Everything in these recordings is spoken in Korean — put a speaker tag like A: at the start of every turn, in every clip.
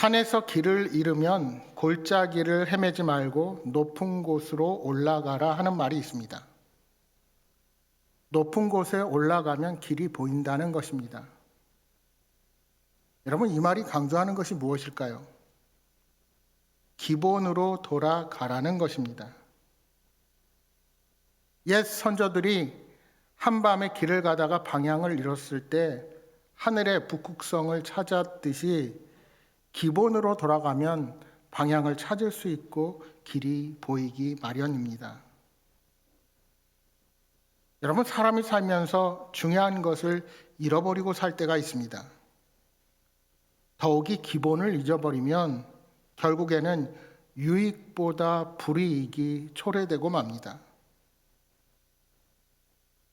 A: 산에서 길을 잃으면 골짜기를 헤매지 말고 높은 곳으로 올라가라 하는 말이 있습니다. 높은 곳에 올라가면 길이 보인다는 것입니다. 여러분, 이 말이 강조하는 것이 무엇일까요? 기본으로 돌아가라는 것입니다. 옛 선조들이 한밤에 길을 가다가 방향을 잃었을 때 하늘의 북극성을 찾았듯이 기본으로 돌아가면 방향을 찾을 수 있고 길이 보이기 마련입니다. 여러분, 사람이 살면서 중요한 것을 잃어버리고 살 때가 있습니다. 더욱이 기본을 잊어버리면 결국에는 유익보다 불이익이 초래되고 맙니다.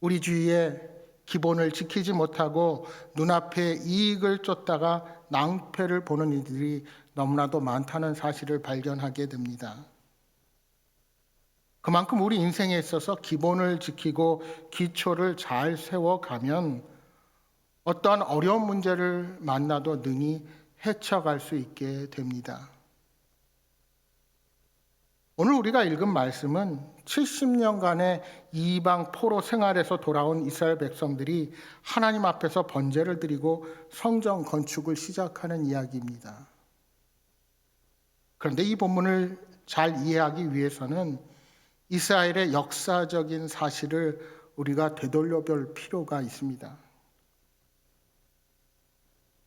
A: 우리 주위에 기본을 지키지 못하고 눈앞에 이익을 쫓다가 낭패를 보는 이들이 너무나도 많다는 사실을 발견하게 됩니다. 그만큼 우리 인생에 있어서 기본을 지키고 기초를 잘 세워가면 어떠한 어려운 문제를 만나도 능히 헤쳐갈 수 있게 됩니다. 오늘 우리가 읽은 말씀은 70년간의 이방 포로 생활에서 돌아온 이스라엘 백성들이 하나님 앞에서 번제를 드리고 성전 건축을 시작하는 이야기입니다. 그런데 이 본문을 잘 이해하기 위해서는 이스라엘의 역사적인 사실을 우리가 되돌려볼 필요가 있습니다.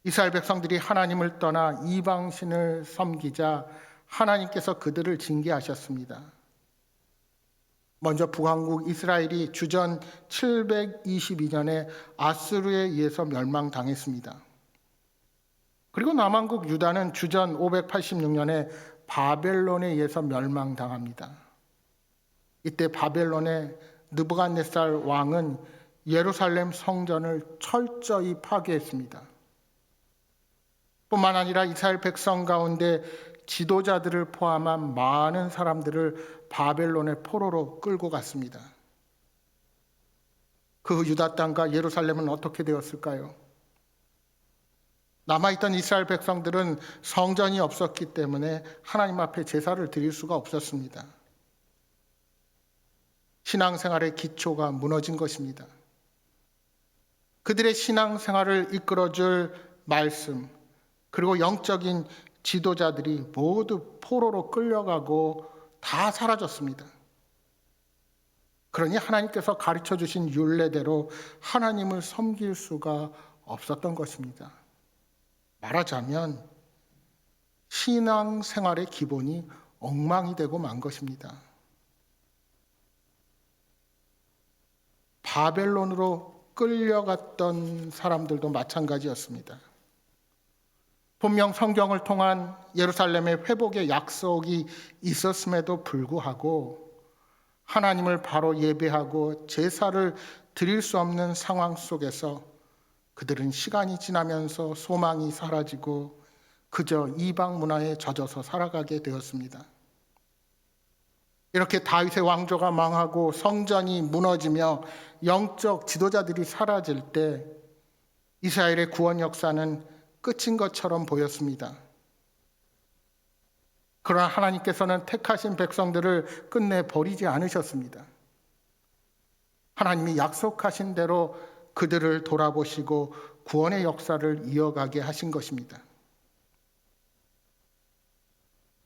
A: 이스라엘 백성들이 하나님을 떠나 이방신을 섬기자 하나님께서 그들을 징계하셨습니다. 먼저 북왕국 이스라엘이 주전 722년에 아수르에 의해서 멸망당했습니다. 그리고 남왕국 유다는 주전 586년에 바벨론에 의해서 멸망당합니다. 이때 바벨론의 느부갓네살 왕은 예루살렘 성전을 철저히 파괴했습니다. 뿐만 아니라 이스라엘 백성 가운데 지도자들을 포함한 많은 사람들을 바벨론의 포로로 끌고 갔습니다. 그 유다 땅과 예루살렘은 어떻게 되었을까요? 남아있던 이스라엘 백성들은 성전이 없었기 때문에 하나님 앞에 제사를 드릴 수가 없었습니다. 신앙생활의 기초가 무너진 것입니다. 그들의 신앙생활을 이끌어줄 말씀, 그리고 영적인 지도자들이 모두 포로로 끌려가고 다 사라졌습니다. 그러니 하나님께서 가르쳐 주신 율례대로 하나님을 섬길 수가 없었던 것입니다. 말하자면 신앙생활의 기본이 엉망이 되고 만 것입니다. 바벨론으로 끌려갔던 사람들도 마찬가지였습니다. 분명 성경을 통한 예루살렘의 회복의 약속이 있었음에도 불구하고 하나님을 바로 예배하고 제사를 드릴 수 없는 상황 속에서 그들은 시간이 지나면서 소망이 사라지고 그저 이방 문화에 젖어서 살아가게 되었습니다. 이렇게 다윗의 왕조가 망하고 성전이 무너지며 영적 지도자들이 사라질 때 이스라엘의 구원 역사는 끝인 것처럼 보였습니다. 그러나 하나님께서는 택하신 백성들을 끝내 버리지 않으셨습니다. 하나님이 약속하신 대로 그들을 돌아보시고 구원의 역사를 이어가게 하신 것입니다.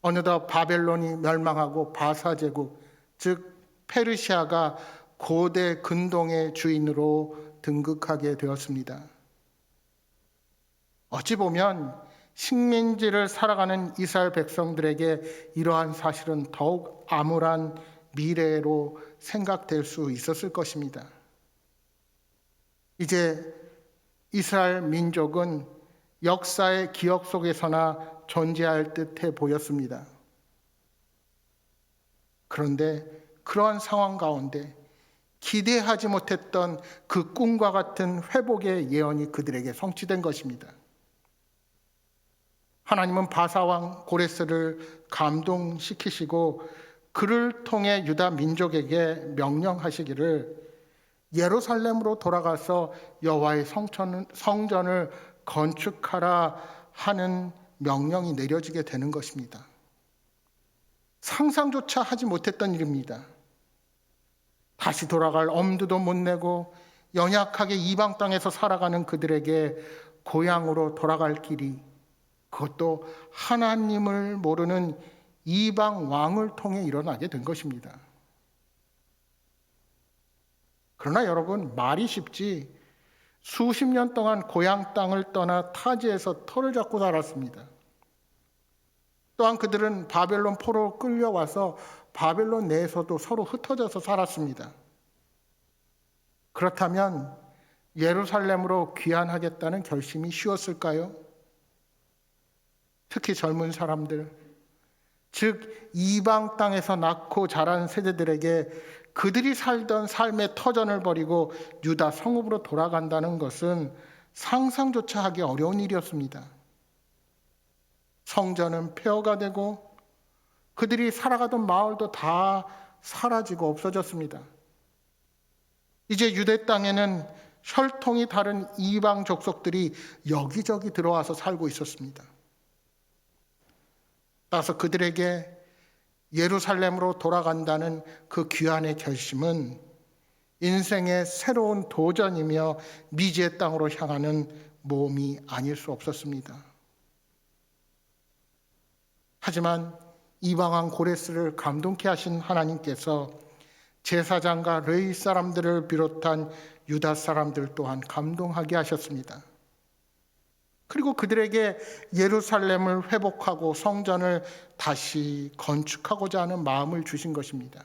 A: 어느덧 바벨론이 멸망하고 바사제국, 즉 페르시아가 고대 근동의 주인으로 등극하게 되었습니다. 어찌 보면 식민지를 살아가는 이스라엘 백성들에게 이러한 사실은 더욱 암울한 미래로 생각될 수 있었을 것입니다. 이제 이스라엘 민족은 역사의 기억 속에서나 존재할 듯해 보였습니다. 그런데 그러한 상황 가운데 기대하지 못했던 그 꿈과 같은 회복의 예언이 그들에게 성취된 것입니다. 하나님은 바사왕 고레스를 감동시키시고 그를 통해 유다 민족에게 명령하시기를 예루살렘으로 돌아가서 여호와의 성전을 건축하라 하는 명령이 내려지게 되는 것입니다. 상상조차 하지 못했던 일입니다. 다시 돌아갈 엄두도 못 내고 연약하게 이방 땅에서 살아가는 그들에게 고향으로 돌아갈 길이, 그것도 하나님을 모르는 이방 왕을 통해 일어나게 된 것입니다. 그러나 여러분, 말이 쉽지 수십 년 동안 고향 땅을 떠나 타지에서 터를 잡고 살았습니다. 또한 그들은 바벨론 포로 끌려와서 바벨론 내에서도 서로 흩어져서 살았습니다. 그렇다면 예루살렘으로 귀환하겠다는 결심이 쉬웠을까요? 특히 젊은 사람들, 즉 이방 땅에서 낳고 자란 세대들에게 그들이 살던 삶의 터전을 버리고 유다 성읍으로 돌아간다는 것은 상상조차 하기 어려운 일이었습니다. 성전은 폐허가 되고 그들이 살아가던 마을도 다 사라지고 없어졌습니다. 이제 유대 땅에는 혈통이 다른 이방 족속들이 여기저기 들어와서 살고 있었습니다. 따라서 그들에게 예루살렘으로 돌아간다는 그 귀환의 결심은 인생의 새로운 도전이며 미지의 땅으로 향하는 모험이 아닐 수 없었습니다. 하지만 이방왕 고레스를 감동케 하신 하나님께서 제사장과 레위 사람들을 비롯한 유다 사람들 또한 감동하게 하셨습니다. 그리고 그들에게 예루살렘을 회복하고 성전을 다시 건축하고자 하는 마음을 주신 것입니다.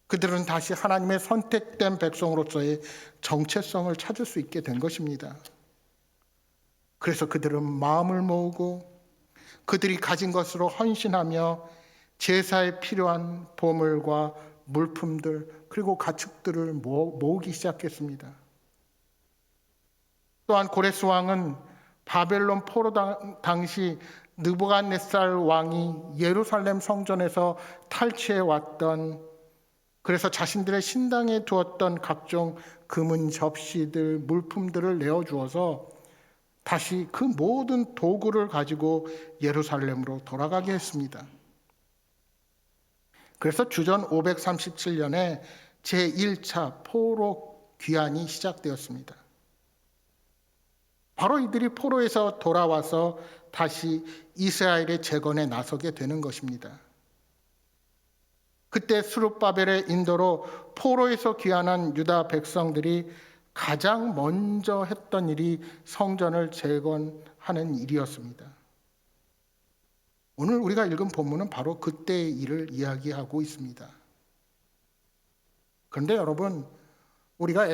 A: 그들은 다시 하나님의 선택된 백성으로서의 정체성을 찾을 수 있게 된 것입니다. 그래서 그들은 마음을 모으고 그들이 가진 것으로 헌신하며 제사에 필요한 보물과 물품들 그리고 가축들을 모으기 시작했습니다. 또한 고레스 왕은 바벨론 포로 당시 느부갓네살 왕이 예루살렘 성전에서 탈취해 왔던, 그래서 자신들의 신당에 두었던 각종 금은 접시들, 물품들을 내어주어서 다시 그 모든 도구를 가지고 예루살렘으로 돌아가게 했습니다. 그래서 주전 537년에 제1차 포로 귀환이 시작되었습니다. 바로 이들이 포로에서 돌아와서 다시 이스라엘의 재건에 나서게 되는 것입니다. 그때 스룹바벨의 인도로 포로에서 귀환한 유다 백성들이 가장 먼저 했던 일이 성전을 재건하는 일이었습니다. 오늘 우리가 읽은 본문은 바로 그때의 일을 이야기하고 있습니다. 그런데 여러분, 우리가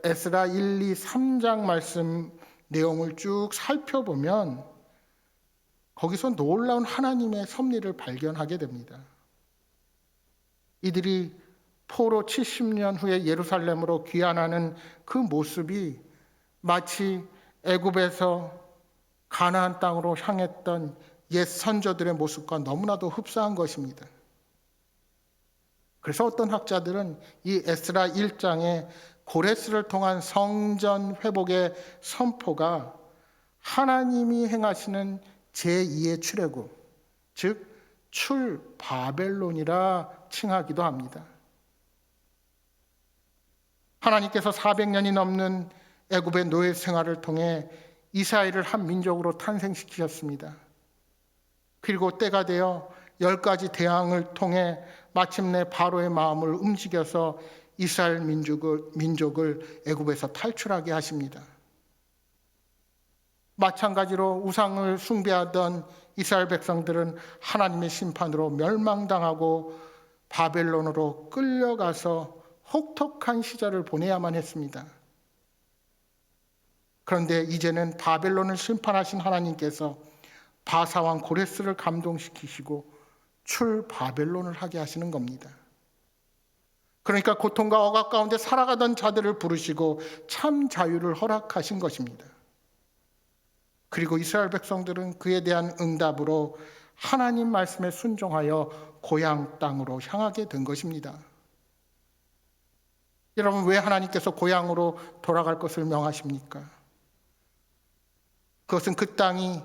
A: 에스라 1, 2, 3장 말씀 내용을 쭉 살펴보면 거기서 놀라운 하나님의 섭리를 발견하게 됩니다. 이들이 포로 70년 후에 예루살렘으로 귀환하는 그 모습이 마치 애굽에서 가나안 땅으로 향했던 옛 선조들의 모습과 너무나도 흡사한 것입니다. 그래서 어떤 학자들은 이 에스라 1장에 고레스를 통한 성전 회복의 선포가 하나님이 행하시는 제2의 출애굽, 즉 출바벨론이라 칭하기도 합니다. 하나님께서 400년이 넘는 애굽의 노예 생활을 통해 이스라엘을 한 민족으로 탄생시키셨습니다. 그리고 때가 되어 10가지 대항을 통해 마침내 바로의 마음을 움직여서 이스라엘 민족을 애굽에서 탈출하게 하십니다. 마찬가지로 우상을 숭배하던 이스라엘 백성들은 하나님의 심판으로 멸망당하고 바벨론으로 끌려가서 혹독한 시절을 보내야만 했습니다. 그런데 이제는 바벨론을 심판하신 하나님께서 바사왕 고레스를 감동시키시고 출바벨론을 하게 하시는 겁니다. 그러니까 고통과 억압 가운데 살아가던 자들을 부르시고 참 자유를 허락하신 것입니다. 그리고 이스라엘 백성들은 그에 대한 응답으로 하나님 말씀에 순종하여 고향 땅으로 향하게 된 것입니다. 여러분, 왜 하나님께서 고향으로 돌아갈 것을 명하십니까? 그것은 그 땅이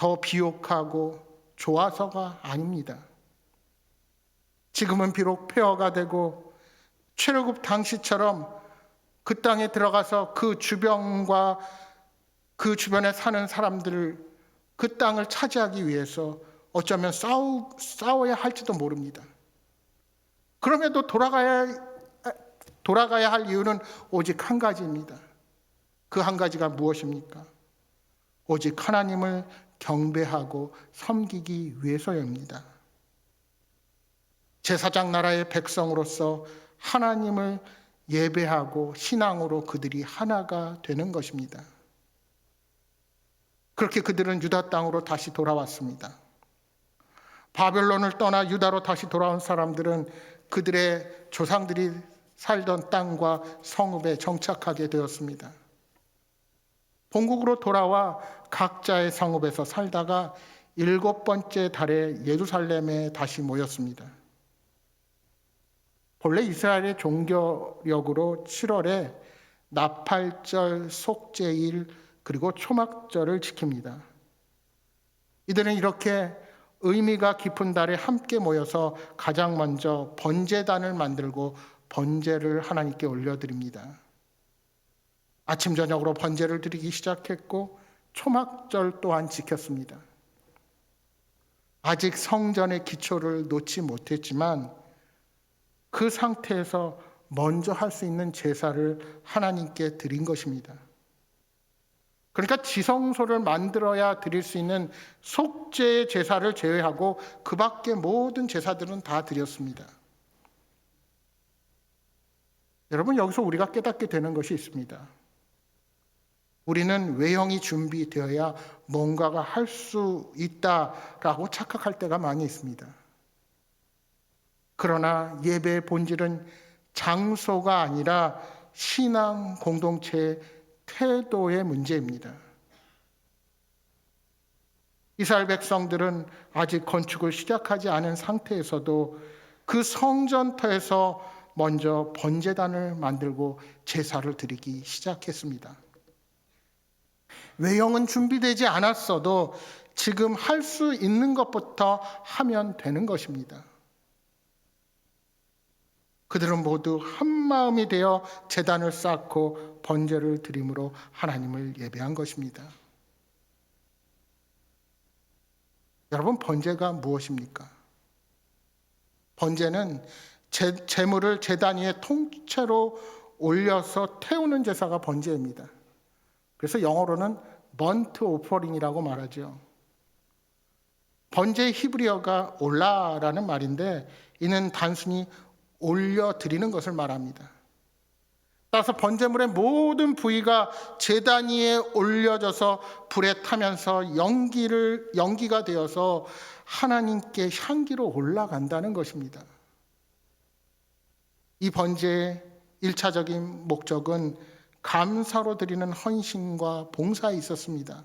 A: 더 비옥하고 좋아서가 아닙니다. 지금은 비록 폐허가 되고 출애굽 당시처럼 그 땅에 들어가서 그 주변과 그 주변에 사는 사람들을 그 땅을 차지하기 위해서 어쩌면 싸워야 할지도 모릅니다. 그럼에도 돌아가야 할 이유는 오직 한 가지입니다. 그 한 가지가 무엇입니까? 오직 하나님을 경배하고 섬기기 위해서입니다. 제사장 나라의 백성으로서 하나님을 예배하고 신앙으로 그들이 하나가 되는 것입니다. 그렇게 그들은 유다 땅으로 다시 돌아왔습니다. 바벨론을 떠나 유다로 다시 돌아온 사람들은 그들의 조상들이 살던 땅과 성읍에 정착하게 되었습니다. 본국으로 돌아와 각자의 성읍에서 살다가 7번째 달에 예루살렘에 다시 모였습니다. 본래 이스라엘의 종교력으로 7월에 나팔절, 속죄일, 그리고 초막절을 지킵니다. 이들은 이렇게 의미가 깊은 달에 함께 모여서 가장 먼저 번제단을 만들고 번제를 하나님께 올려드립니다. 아침 저녁으로 번제를 드리기 시작했고 초막절 또한 지켰습니다. 아직 성전의 기초를 놓지 못했지만 그 상태에서 먼저 할 수 있는 제사를 하나님께 드린 것입니다. 그러니까 지성소를 만들어야 드릴 수 있는 속죄의 제사를 제외하고 그 밖의 모든 제사들은 다 드렸습니다. 여러분, 여기서 우리가 깨닫게 되는 것이 있습니다. 우리는 외형이 준비되어야 뭔가가 할 수 있다라고 착각할 때가 많이 있습니다. 그러나 예배의 본질은 장소가 아니라 신앙 공동체의 태도의 문제입니다. 이스라엘 백성들은 아직 건축을 시작하지 않은 상태에서도 그 성전터에서 먼저 번제단을 만들고 제사를 드리기 시작했습니다. 외형은 준비되지 않았어도 지금 할 수 있는 것부터 하면 되는 것입니다. 그들은 모두 한 마음이 되어 제단을 쌓고 번제를 드림으로 하나님을 예배한 것입니다. 여러분, 번제가 무엇입니까? 번제는 제물을 제단 위에 통째로 올려서 태우는 제사가 번제입니다. 그래서 영어로는 번트 오퍼링이라고 말하죠. 번제의 히브리어가 올라라는 말인데 이는 단순히 올려드리는 것을 말합니다. 따라서 번제물의 모든 부위가 제단 위에 올려져서 불에 타면서 연기가 되어서 하나님께 향기로 올라간다는 것입니다. 이 번제의 1차적인 목적은 감사로 드리는 헌신과 봉사에 있었습니다.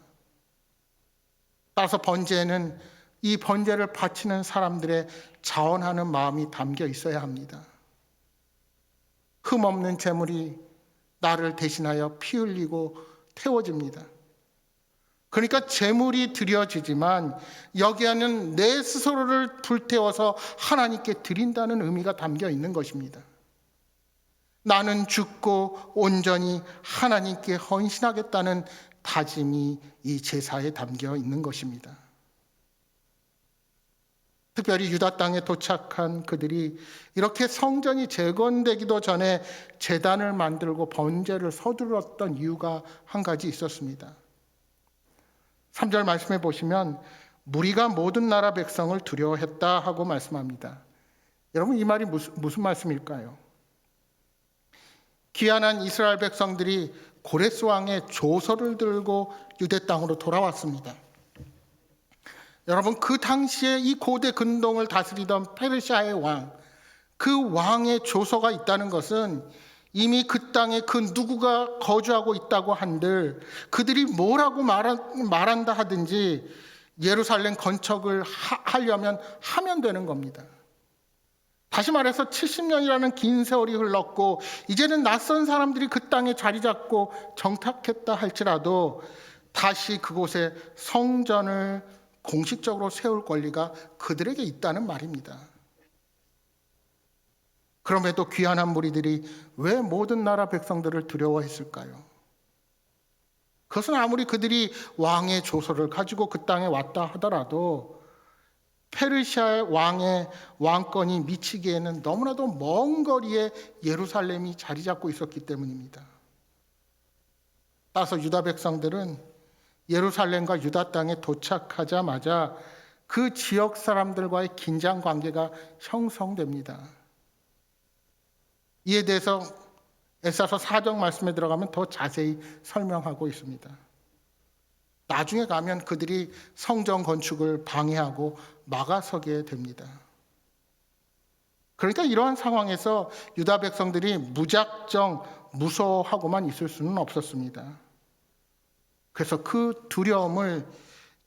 A: 따라서 번제에는 이 번제를 바치는 사람들의 자원하는 마음이 담겨 있어야 합니다. 흠없는 제물이 나를 대신하여 피 흘리고 태워집니다. 그러니까 제물이 드려지지만 여기에는 내 스스로를 불태워서 하나님께 드린다는 의미가 담겨 있는 것입니다. 나는 죽고 온전히 하나님께 헌신하겠다는 다짐이 이 제사에 담겨 있는 것입니다. 특별히 유다 땅에 도착한 그들이 이렇게 성전이 재건되기도 전에 제단을 만들고 번제를 서둘렀던 이유가 한 가지 있었습니다. 3절 말씀해 보시면 무리가 모든 나라 백성을 두려워했다 하고 말씀합니다. 여러분, 이 말이 무슨 말씀일까요? 귀환한 이스라엘 백성들이 고레스 왕의 조서를 들고 유대 땅으로 돌아왔습니다. 여러분, 그 당시에 이 고대 근동을 다스리던 페르시아의 왕, 그 왕의 조서가 있다는 것은 이미 그 땅에 그 누구가 거주하고 있다고 한들 그들이 뭐라고 말한다 하든지 예루살렘 건축을 하려면 하면 되는 겁니다. 다시 말해서 70년이라는 긴 세월이 흘렀고 이제는 낯선 사람들이 그 땅에 자리 잡고 정착했다 할지라도 다시 그곳에 성전을 공식적으로 세울 권리가 그들에게 있다는 말입니다. 그럼에도 귀환한 무리들이 왜 모든 나라 백성들을 두려워했을까요? 그것은 아무리 그들이 왕의 조서를 가지고 그 땅에 왔다 하더라도 페르시아의 왕의 왕권이 미치기에는 너무나도 먼 거리에 예루살렘이 자리 잡고 있었기 때문입니다. 따라서 유다 백성들은 예루살렘과 유다 땅에 도착하자마자 그 지역 사람들과의 긴장 관계가 형성됩니다. 이에 대해서 에스라서 4장 말씀에 들어가면 더 자세히 설명하고 있습니다. 나중에 가면 그들이 성전 건축을 방해하고 막아서게 됩니다. 그러니까 이러한 상황에서 유다 백성들이 무작정 무서워하고만 있을 수는 없었습니다. 그래서 그 두려움을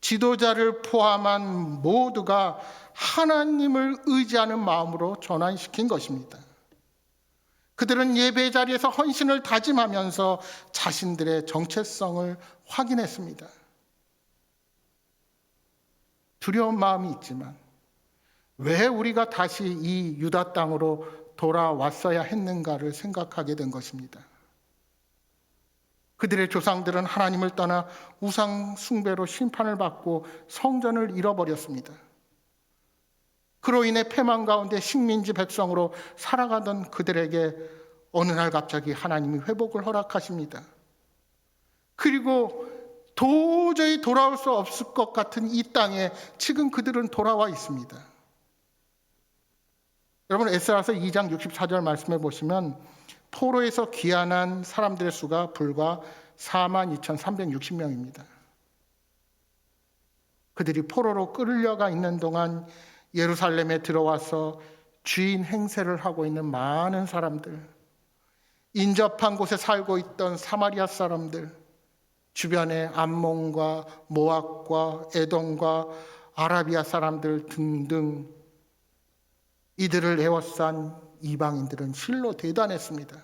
A: 지도자를 포함한 모두가 하나님을 의지하는 마음으로 전환시킨 것입니다. 그들은 예배 자리에서 헌신을 다짐하면서 자신들의 정체성을 확인했습니다. 두려운 마음이 있지만 왜 우리가 다시 이 유다 땅으로 돌아왔어야 했는가를 생각하게 된 것입니다. 그들의 조상들은 하나님을 떠나 우상 숭배로 심판을 받고 성전을 잃어버렸습니다. 그로 인해 패망 가운데 식민지 백성으로 살아가던 그들에게 어느 날 갑자기 하나님이 회복을 허락하십니다. 그리고 도저히 돌아올 수 없을 것 같은 이 땅에 지금 그들은 돌아와 있습니다. 여러분 에스라서 2장 64절 말씀해 보시면 포로에서 귀환한 사람들의 수가 불과 42,360명입니다. 그들이 포로로 끌려가 있는 동안 예루살렘에 들어와서 주인 행세를 하고 있는 많은 사람들, 인접한 곳에 살고 있던 사마리아 사람들, 주변의 암몬과 모압과 에돔과 아라비아 사람들 등등 이들을 에워싼 이방인들은 실로 대단했습니다.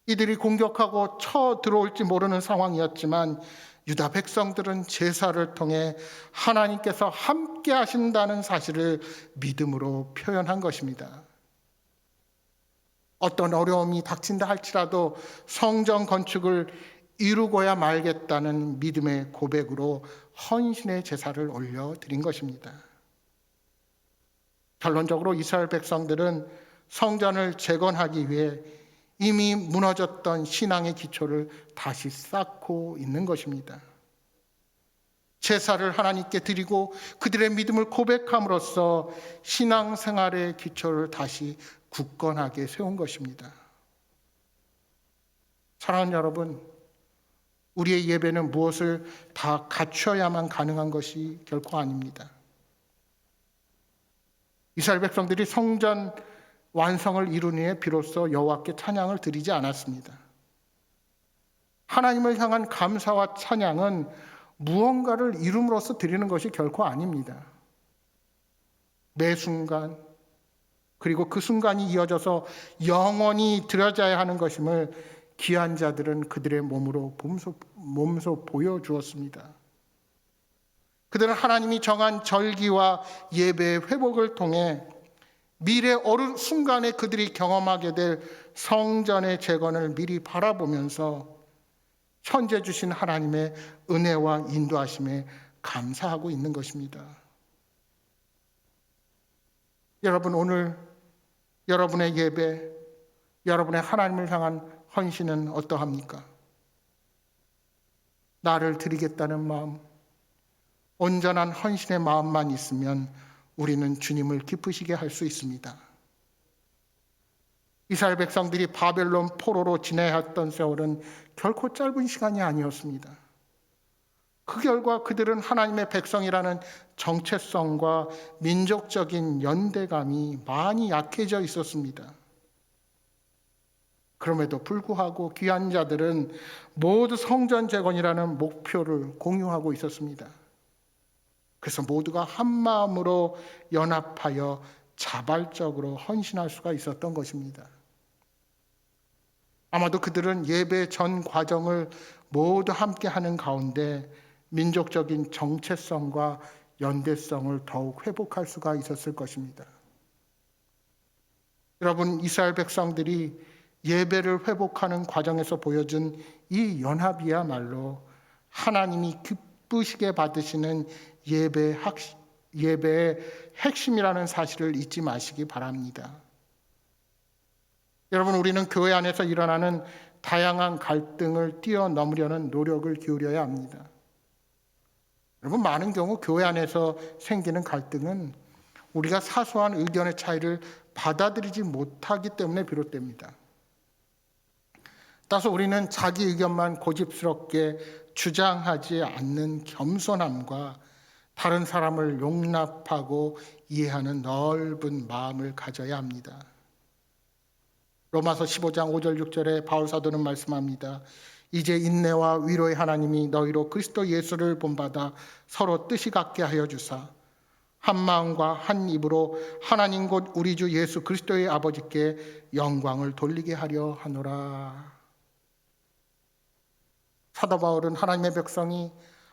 A: 이들이 공격하고 쳐 들어올지 모르는 상황이었지만 유다 백성들은 제사를 통해 하나님께서 함께 하신다는 사실을 믿음으로 표현한 것입니다. 어떤 어려움이 닥친다 할지라도 성전 건축을 이루고야 말겠다는 믿음의 고백으로 헌신의 제사를 올려드린 것입니다. 결론적으로 이스라엘 백성들은 성전을 재건하기 위해 이미 무너졌던 신앙의 기초를 다시 쌓고 있는 것입니다. 제사를 하나님께 드리고 그들의 믿음을 고백함으로써 신앙생활의 기초를 다시 굳건하게 세운 것입니다. 사랑하는 여러분, 우리의 예배는 무엇을 다 갖춰야만 가능한 것이 결코 아닙니다. 이스라엘 백성들이 성전 완성을 이룬 후에 비로소 여호와께 찬양을 드리지 않았습니다. 하나님을 향한 감사와 찬양은 무언가를 이룸으로써 드리는 것이 결코 아닙니다. 매 순간 그리고 그 순간이 이어져서 영원히 드려져야 하는 것임을 귀한 자들은 그들의 몸소 보여주었습니다. 그들은 하나님이 정한 절기와 예배의 회복을 통해 미래 어느 순간에 그들이 경험하게 될 성전의 재건을 미리 바라보면서 현재 주신 하나님의 은혜와 인도하심에 감사하고 있는 것입니다. 여러분, 오늘 여러분의 예배, 여러분의 하나님을 향한 헌신은 어떠합니까? 나를 드리겠다는 마음, 온전한 헌신의 마음만 있으면 우리는 주님을 기쁘시게 할 수 있습니다. 이스라엘 백성들이 바벨론 포로로 지내야 했던 세월은 결코 짧은 시간이 아니었습니다. 그 결과 그들은 하나님의 백성이라는 정체성과 민족적인 연대감이 많이 약해져 있었습니다. 그럼에도 불구하고 귀한 자들은 모두 성전 재건이라는 목표를 공유하고 있었습니다. 그래서 모두가 한 마음으로 연합하여 자발적으로 헌신할 수가 있었던 것입니다. 아마도 그들은 예배 전 과정을 모두 함께 하는 가운데 민족적인 정체성과 연대성을 더욱 회복할 수가 있었을 것입니다. 여러분, 이스라엘 백성들이 예배를 회복하는 과정에서 보여준 이 연합이야말로 하나님이 기쁘시게 받으시는 예배의 핵심이라는 사실을 잊지 마시기 바랍니다. 여러분, 우리는 교회 안에서 일어나는 다양한 갈등을 뛰어넘으려는 노력을 기울여야 합니다. 여러분, 많은 경우 교회 안에서 생기는 갈등은 우리가 사소한 의견의 차이를 받아들이지 못하기 때문에 비롯됩니다. 따라서 우리는 자기 의견만 고집스럽게 주장하지 않는 겸손함과 다른 사람을 용납하고 이해하는 넓은 마음을 가져야 합니다. 로마서 15장 5절 6절에 바울 사도는 말씀합니다. 이제 인내와 위로의 하나님이 너희로 그리스도 예수를 본받아 서로 뜻이 같게 하여 주사 한 마음과 한 입으로 하나님 곧 우리 주 예수 그리스도의 아버지께 영광을 돌리게 하려 하노라. 사도 바울은 하나님의 백성이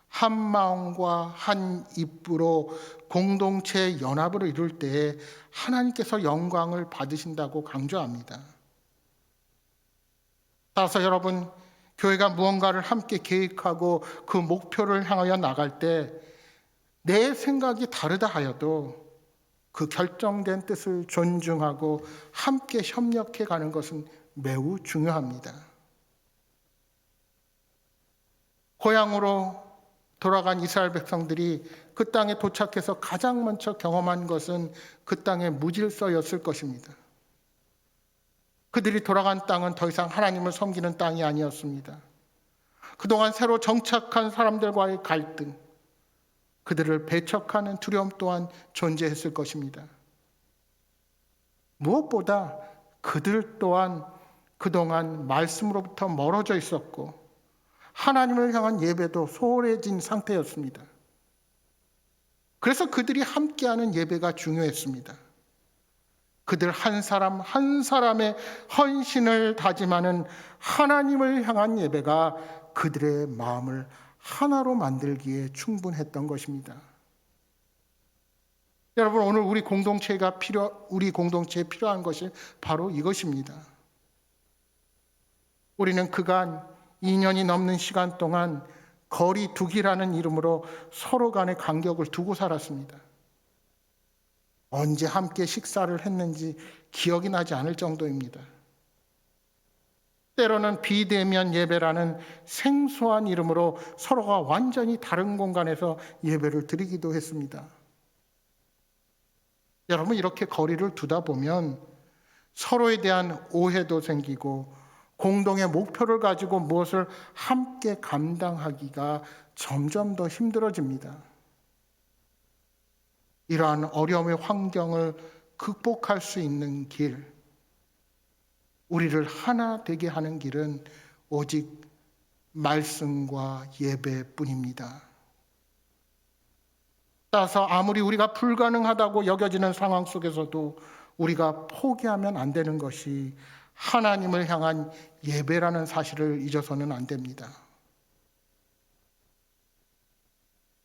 A: 한 마음과 한 입으로 공동체 연합을 이룰 때에 하나님께서 영광을 받으신다고 강조합니다. 따라서 여러분, 교회가 무언가를 함께 계획하고 그 목표를 향하여 나갈 때 내 생각이 다르다 하여도 그 결정된 뜻을 존중하고 함께 협력해 가는 것은 매우 중요합니다. 고향으로 돌아간 이스라엘 백성들이 그 땅에 도착해서 가장 먼저 경험한 것은 그 땅의 무질서였을 것입니다. 그들이 돌아간 땅은 더 이상 하나님을 섬기는 땅이 아니었습니다. 그동안 새로 정착한 사람들과의 갈등, 그들을 배척하는 두려움 또한 존재했을 것입니다. 무엇보다 그들 또한 그동안 말씀으로부터 멀어져 있었고 하나님을 향한 예배도 소홀해진 상태였습니다. 그래서 그들이 함께하는 예배가 중요했습니다. 그들 한 사람 한 사람의 헌신을 다짐하는 하나님을 향한 예배가 그들의 마음을 하나로 만들기에 충분했던 것입니다. 여러분, 오늘 우리 공동체에 필요한 것이 바로 이것입니다. 우리는 그간 2년이 넘는 시간 동안 거리 두기라는 이름으로 서로 간의 간격을 두고 살았습니다. 언제 함께 식사를 했는지 기억이 나지 않을 정도입니다. 때로는 비대면 예배라는 생소한 이름으로 서로가 완전히 다른 공간에서 예배를 드리기도 했습니다. 여러분, 이렇게 거리를 두다 보면 서로에 대한 오해도 생기고 공동의 목표를 가지고 무엇을 함께 감당하기가 점점 더 힘들어집니다. 이러한 어려움의 환경을 극복할 수 있는 길, 우리를 하나 되게 하는 길은 오직 말씀과 예배뿐입니다. 따라서 아무리 우리가 불가능하다고 여겨지는 상황 속에서도 우리가 포기하면 안 되는 것이 하나님을 향한 예배라는 사실을 잊어서는 안 됩니다.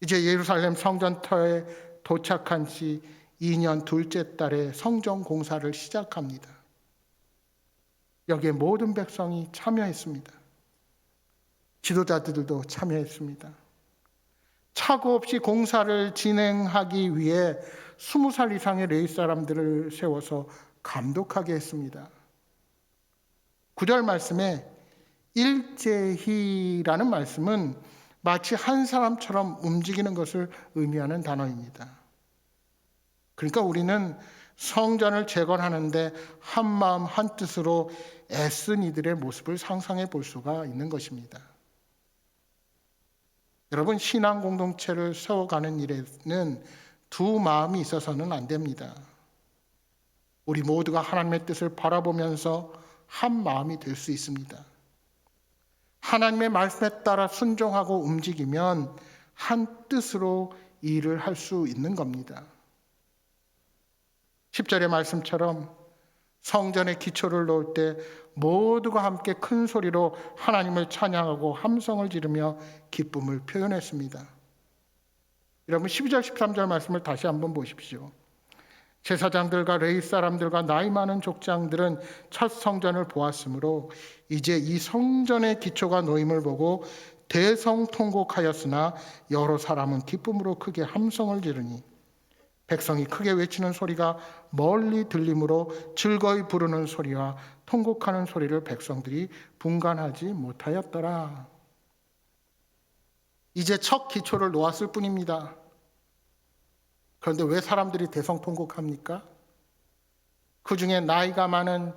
A: 이제 예루살렘 성전터에 도착한 지 2년 둘째 달에 성전 공사를 시작합니다. 여기에 모든 백성이 참여했습니다. 지도자들도 참여했습니다. 착오 없이 공사를 진행하기 위해 20살 이상의 레위 사람들을 세워서 감독하게 했습니다. 9절 말씀에 일제히라는 말씀은 마치 한 사람처럼 움직이는 것을 의미하는 단어입니다. 그러니까 우리는 성전을 재건하는데 한 마음 한 뜻으로 애쓴 이들의 모습을 상상해 볼 수가 있는 것입니다. 여러분, 신앙 공동체를 세워가는 일에는 두 마음이 있어서는 안 됩니다. 우리 모두가 하나님의 뜻을 바라보면서 한 마음이 될 수 있습니다. 하나님의 말씀에 따라 순종하고 움직이면 한 뜻으로 일을 할 수 있는 겁니다. 10절의 말씀처럼 성전의 기초를 놓을 때 모두가 함께 큰 소리로 하나님을 찬양하고 함성을 지르며 기쁨을 표현했습니다. 여러분 12절 13절 말씀을 다시 한번 보십시오. 제사장들과 레위 사람들과 나이 많은 족장들은 첫 성전을 보았으므로 이제 이 성전의 기초가 놓임을 보고 대성통곡하였으나 여러 사람은 기쁨으로 크게 함성을 지르니 백성이 크게 외치는 소리가 멀리 들림으로 즐거이 부르는 소리와 통곡하는 소리를 백성들이 분간하지 못하였더라. 이제 첫 기초를 놓았을 뿐입니다. 그런데 왜 사람들이 대성통곡합니까? 그 중에 나이가 많은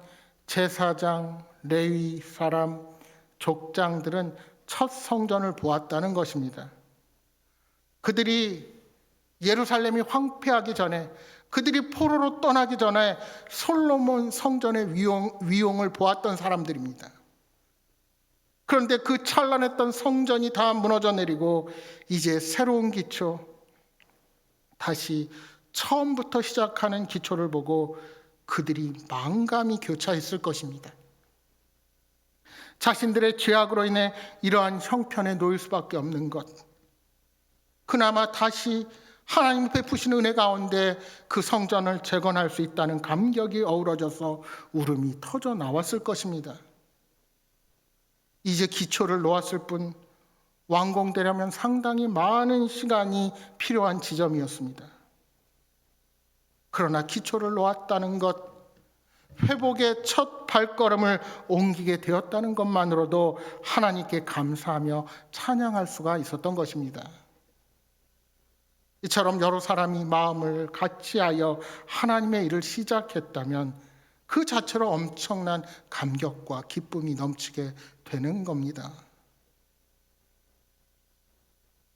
A: 제사장, 레위 사람, 족장들은 첫 성전을 보았다는 것입니다. 그들이 예루살렘이 황폐하기 전에, 그들이 포로로 떠나기 전에 솔로몬 성전의 위용을 보았던 사람들입니다. 그런데 그 찬란했던 성전이 다 무너져 내리고 이제 새로운 기초, 다시 처음부터 시작하는 기초를 보고 그들이 망감이 교차했을 것입니다. 자신들의 죄악으로 인해 이러한 형편에 놓일 수밖에 없는 것, 그나마 다시 하나님 베푸신 은혜 가운데 그 성전을 재건할 수 있다는 감격이 어우러져서 울음이 터져 나왔을 것입니다. 이제 기초를 놓았을 뿐 완공되려면 상당히 많은 시간이 필요한 지점이었습니다. 그러나 기초를 놓았다는 것, 회복의 첫 발걸음을 옮기게 되었다는 것만으로도 하나님께 감사하며 찬양할 수가 있었던 것입니다. 이처럼 여러 사람이 마음을 같이하여 하나님의 일을 시작했다면 그 자체로 엄청난 감격과 기쁨이 넘치게 되는 겁니다.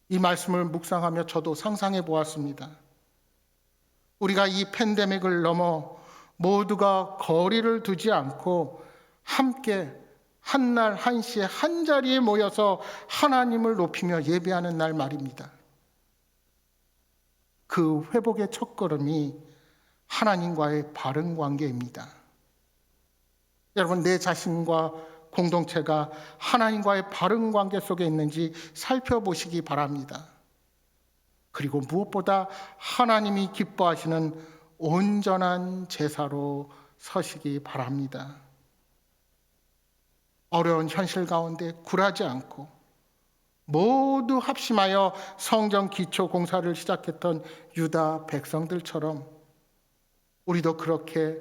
A: 이 말씀을 묵상하며 저도 상상해 보았습니다. 우리가 이 팬데믹을 넘어 모두가 거리를 두지 않고 함께 한날 한시에 한자리에 모여서 하나님을 높이며 예배하는 날 말입니다. 그 회복의 첫걸음이 하나님과의 바른 관계입니다. 여러분, 내 자신과 공동체가 하나님과의 바른 관계 속에 있는지 살펴보시기 바랍니다. 그리고 무엇보다 하나님이 기뻐하시는 온전한 제사로 서시기 바랍니다. 어려운 현실 가운데 굴하지 않고 모두 합심하여 성전 기초 공사를 시작했던 유다 백성들처럼 우리도 그렇게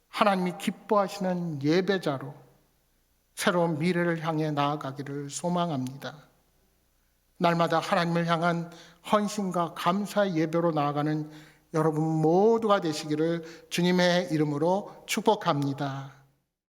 A: 하나님이 기뻐하시는 예배자로 새로운 미래를 향해 나아가기를 소망합니다. 날마다 하나님을 향한 헌신과 감사의 예배로 나아가는 여러분 모두가 되시기를 주님의 이름으로 축복합니다.